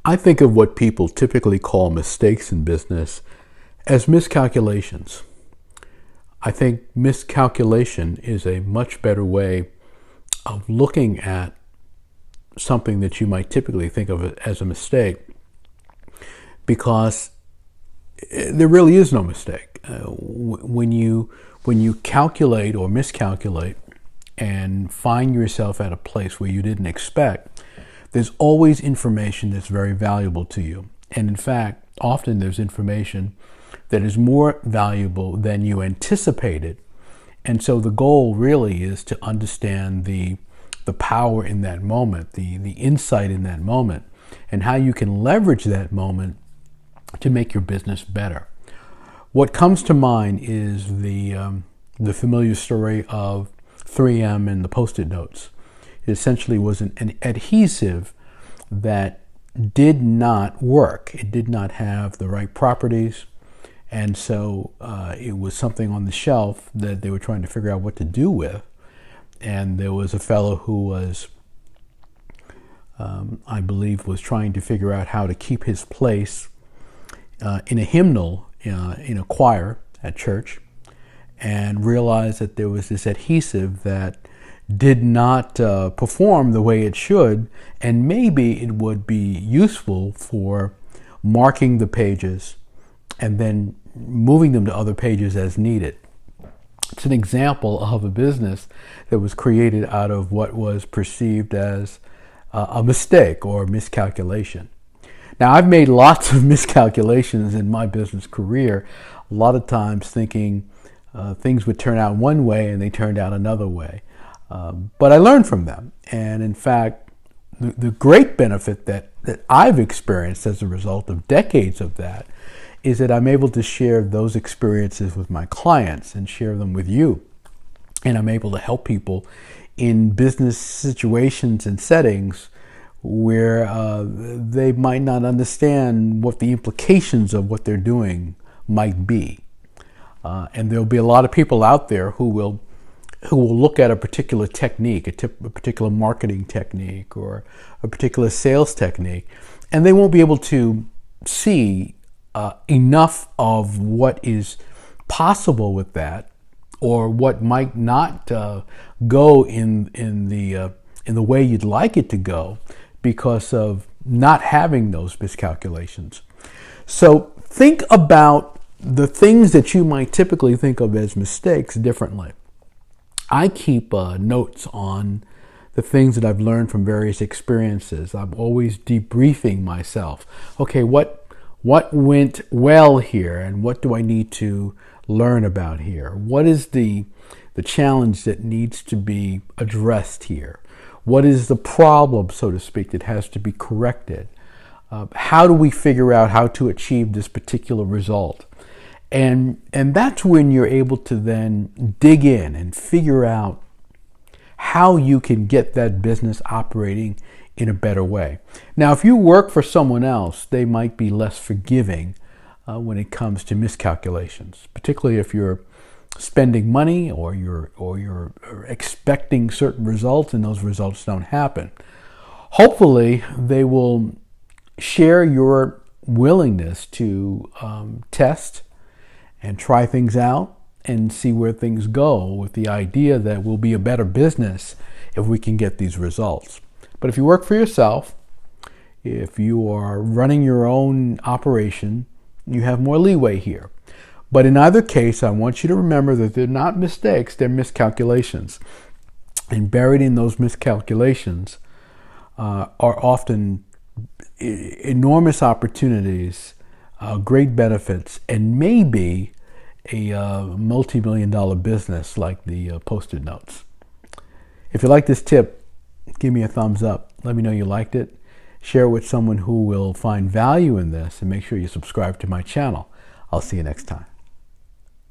I think of what people typically call mistakes in business as miscalculations. I think miscalculation is a much better way of looking at something that you might typically think of as a mistake, because there really is no mistake. When you calculate or miscalculate and find yourself at a place where you didn't expect, there's always information that's very valuable to you. And in fact, often there's information that is more valuable than you anticipated. And so the goal really is to understand the power in that moment, the insight in that moment, and how you can leverage that moment to make your business better. What comes to mind is the familiar story of 3M and the Post-it notes. It essentially was an adhesive that did not work. It did not have the right properties, and so it was something on the shelf that they were trying to figure out what to do with. And there was a fellow who was, I believe, was trying to figure out how to keep his place in a hymnal in a choir at church, and realized that there was this adhesive that did not perform the way it should, and maybe it would be useful for marking the pages and then moving them to other pages as needed. It's an example of a business that was created out of what was perceived as a mistake or miscalculation. Now, I've made lots of miscalculations in my business career, a lot of times thinking things would turn out one way and they turned out another way. But I learned from them. And in fact, the great benefit that I've experienced as a result of decades of that is that I'm able to share those experiences with my clients and share them with you. And I'm able to help people in business situations and settings where they might not understand what the implications of what they're doing might be. And there'll be a lot of people out there who will look at a particular technique, a particular marketing technique or a particular sales technique, and they won't be able to see enough of what is possible with that, or what might not go in the way you'd like it to go, because of not having those miscalculations. So think about the things that you might typically think of as mistakes differently. I keep notes on the things that I've learned from various experiences. I'm always debriefing myself. Okay, what went well here, and what do I need to learn about here? What is the challenge that needs to be addressed here? What is the problem, so to speak, that has to be corrected? How do we figure out how to achieve this particular result? And that's when you're able to then dig in and figure out how you can get that business operating in a better way. Now, if you work for someone else, they might be less forgiving when it comes to miscalculations, particularly if you're spending money or you're expecting certain results and those results don't happen. Hopefully, they will share your willingness to test and try things out and see where things go, with the idea that we'll be a better business if we can get these results. But if you work for yourself, if you are running your own operation, you have more leeway here. But in either case, I want you to remember that they're not mistakes, they're miscalculations. And buried in those miscalculations are often enormous opportunities, great benefits, and maybe a multi-million-dollar business like the Post-it notes. If you like this tip, give me a thumbs up. Let me know you liked it. Share it with someone who will find value in this, and make sure you subscribe to my channel. I'll see you next time.